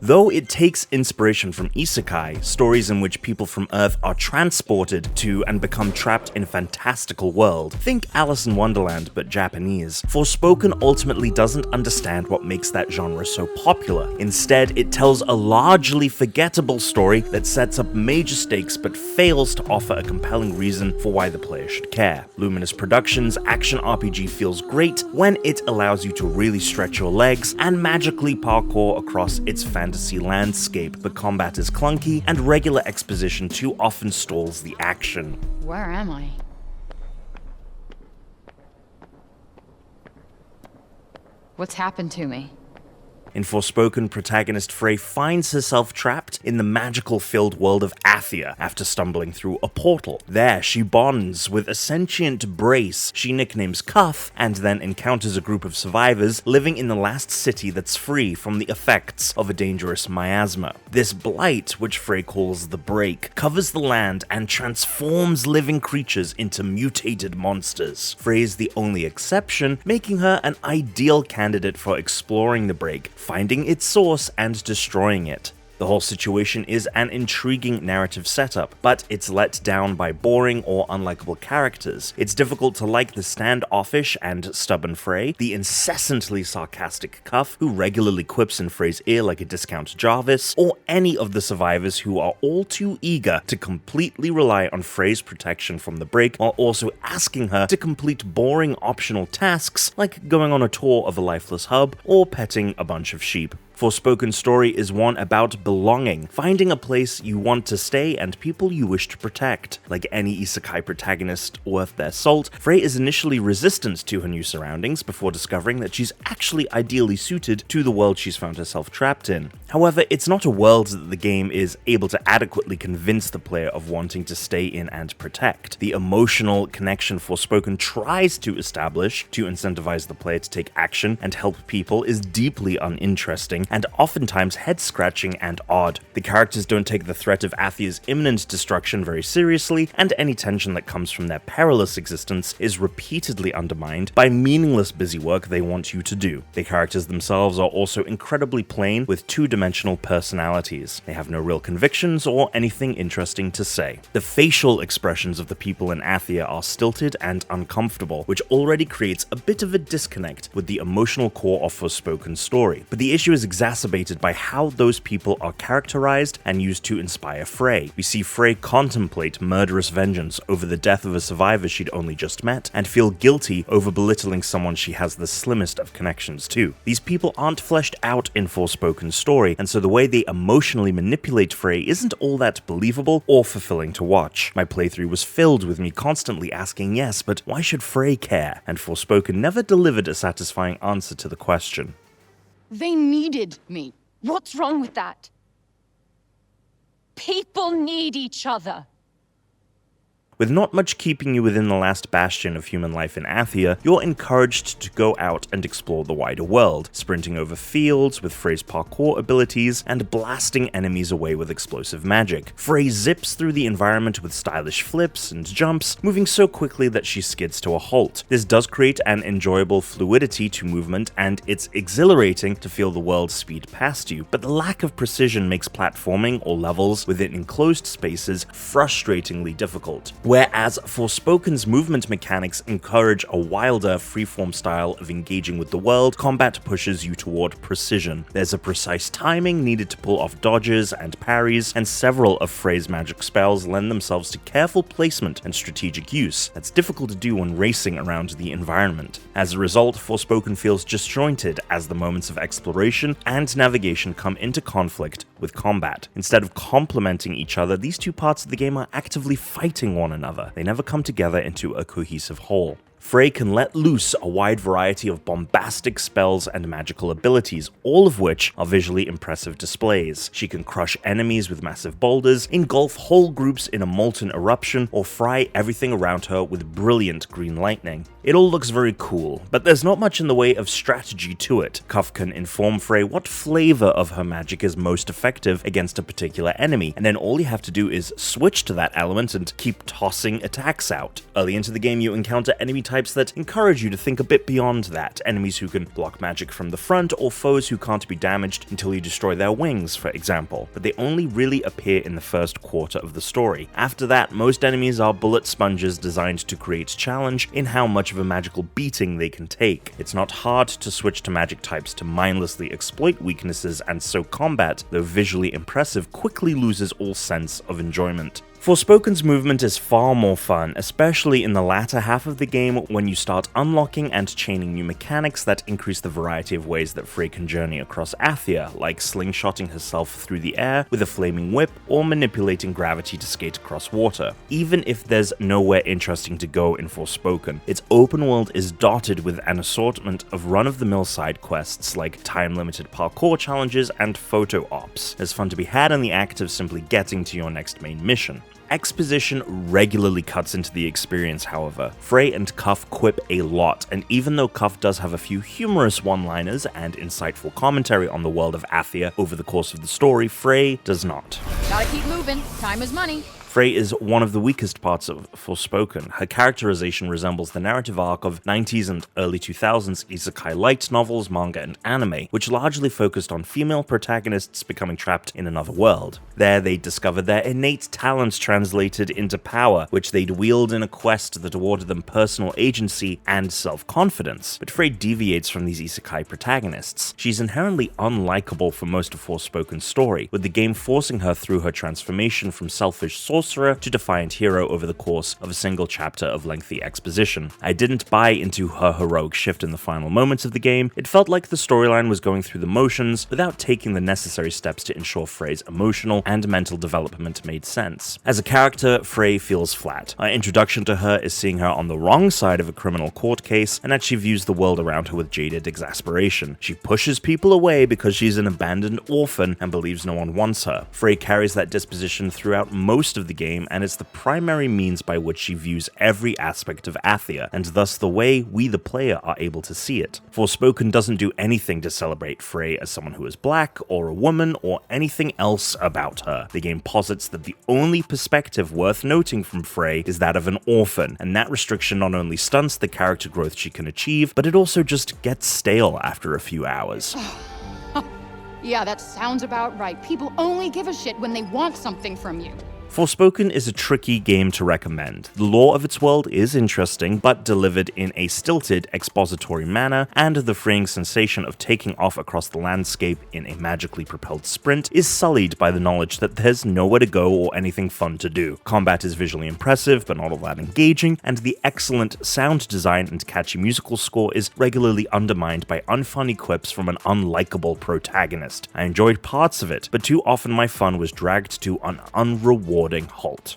Though it takes inspiration from isekai, stories in which people from Earth are transported to and become trapped in a fantastical world, think Alice in Wonderland but Japanese, Forspoken ultimately doesn't understand what makes that genre so popular. Instead, it tells a largely forgettable story that sets up major stakes but fails to offer a compelling reason for why the player should care. Luminous Productions' action RPG feels great when it allows you to really stretch your legs and magically parkour across its fantasy landscape, but combat is clunky and regular exposition too often stalls the action. Where am I? What's happened to me? In Forspoken, protagonist Frey finds herself trapped in the magical-filled world of Athia after stumbling through a portal. There, she bonds with a sentient brace she nicknames Cuff, and then encounters a group of survivors living in the last city that's free from the effects of a dangerous miasma. This blight, which Frey calls the Break, covers the land and transforms living creatures into mutated monsters. Frey is the only exception, making her an ideal candidate for exploring the Break, finding its source and destroying it. The whole situation is an intriguing narrative setup, but it's let down by boring or unlikable characters. It's difficult to like the standoffish and stubborn Frey, the incessantly sarcastic Cuff, who regularly quips in Frey's ear like a discount Jarvis, or any of the survivors who are all too eager to completely rely on Frey's protection from the Break, while also asking her to complete boring optional tasks like going on a tour of a lifeless hub or petting a bunch of sheep. Forspoken's story is one about belonging, finding a place you want to stay and people you wish to protect. Like any isekai protagonist worth their salt, Frey is initially resistant to her new surroundings before discovering that she's actually ideally suited to the world she's found herself trapped in. However, it's not a world that the game is able to adequately convince the player of wanting to stay in and protect. The emotional connection Forspoken tries to establish to incentivize the player to take action and help people is deeply uninteresting and oftentimes head-scratching and odd. The characters don't take the threat of Athia's imminent destruction very seriously, and any tension that comes from their perilous existence is repeatedly undermined by meaningless busywork they want you to do. The characters themselves are also incredibly plain with two-dimensional personalities. They have no real convictions or anything interesting to say. The facial expressions of the people in Athia are stilted and uncomfortable, which already creates a bit of a disconnect with the emotional core of Forspoken's story. But the issue is exacerbated by how those people are characterized and used to inspire Frey. We see Frey contemplate murderous vengeance over the death of a survivor she'd only just met, and feel guilty over belittling someone she has the slimmest of connections to. These people aren't fleshed out in Forspoken's story, and so the way they emotionally manipulate Frey isn't all that believable or fulfilling to watch. My playthrough was filled with me constantly asking yes, but why should Frey care? And Forspoken never delivered a satisfying answer to the question. They needed me. What's wrong with that? People need each other. With not much keeping you within the last bastion of human life in Athia, you're encouraged to go out and explore the wider world, sprinting over fields with Frey's parkour abilities and blasting enemies away with explosive magic. Frey zips through the environment with stylish flips and jumps, moving so quickly that she skids to a halt. This does create an enjoyable fluidity to movement, and it's exhilarating to feel the world speed past you, but the lack of precision makes platforming or levels within enclosed spaces frustratingly difficult. Whereas Forspoken's movement mechanics encourage a wilder, freeform style of engaging with the world, combat pushes you toward precision. There's a precise timing needed to pull off dodges and parries, and several of Frey's magic spells lend themselves to careful placement and strategic use. That's difficult to do when racing around the environment. As a result, Forspoken feels disjointed as the moments of exploration and navigation come into conflict with combat. Instead of complementing each other, these two parts of the game are actively fighting one another. They never come together into a cohesive whole. Frey can let loose a wide variety of bombastic spells and magical abilities, all of which are visually impressive displays. She can crush enemies with massive boulders, engulf whole groups in a molten eruption, or fry everything around her with brilliant green lightning. It all looks very cool, but there's not much in the way of strategy to it. Cuff can inform Frey what flavor of her magic is most effective against a particular enemy, and then all you have to do is switch to that element and keep tossing attacks out. Early into the game, you encounter enemy types that encourage you to think a bit beyond that, enemies who can block magic from the front, or foes who can't be damaged until you destroy their wings, for example, but they only really appear in the first quarter of the story. After that, most enemies are bullet sponges designed to create challenge in how much of a magical beating they can take. It's not hard to switch to magic types to mindlessly exploit weaknesses, and so combat, though visually impressive, quickly loses all sense of enjoyment. Forspoken's movement is far more fun, especially in the latter half of the game when you start unlocking and chaining new mechanics that increase the variety of ways that Frey can journey across Athia, like slingshotting herself through the air with a flaming whip or manipulating gravity to skate across water. Even if there's nowhere interesting to go in Forspoken, its open world is dotted with an assortment of run-of-the-mill side quests like time-limited parkour challenges and photo ops. There's fun to be had in the act of simply getting to your next main mission. Exposition regularly cuts into the experience, however. Frey and Cuff quip a lot, and even though Cuff does have a few humorous one-liners and insightful commentary on the world of Athia over the course of the story, Frey does not. Gotta keep moving. Time is money. Frey is one of the weakest parts of Forspoken. Her characterization resembles the narrative arc of 90s and early 2000s isekai light novels, manga, and anime, which largely focused on female protagonists becoming trapped in another world. There, they discovered their innate talents translated into power, which they'd wield in a quest that awarded them personal agency and self-confidence. But Frey deviates from these isekai protagonists. She's inherently unlikable for most of Forspoken's story, with the game forcing her through her transformation from selfish sorcerer to defiant hero over the course of a single chapter of lengthy exposition. I didn't buy into her heroic shift in the final moments of the game. It felt like the storyline was going through the motions without taking the necessary steps to ensure Frey's emotional and mental development made sense. As a character, Frey feels flat. Our introduction to her is seeing her on the wrong side of a criminal court case, and that she views the world around her with jaded exasperation. She pushes people away because she's an abandoned orphan and believes no one wants her. Frey carries that disposition throughout most of the game, and it's the primary means by which she views every aspect of Athia, and thus the way we the player are able to see it. Forspoken doesn't do anything to celebrate Frey as someone who is black, or a woman, or anything else about her. The game posits that the only perspective worth noting from Frey is that of an orphan, and that restriction not only stunts the character growth she can achieve, but it also just gets stale after a few hours. Yeah, that sounds about right. People only give a shit when they want something from you. Forspoken is a tricky game to recommend. The lore of its world is interesting, but delivered in a stilted, expository manner, and the freeing sensation of taking off across the landscape in a magically propelled sprint is sullied by the knowledge that there's nowhere to go or anything fun to do. Combat is visually impressive, but not all that engaging, and the excellent sound design and catchy musical score is regularly undermined by unfunny quips from an unlikable protagonist. I enjoyed parts of it, but too often my fun was dragged to an unrewarding halt.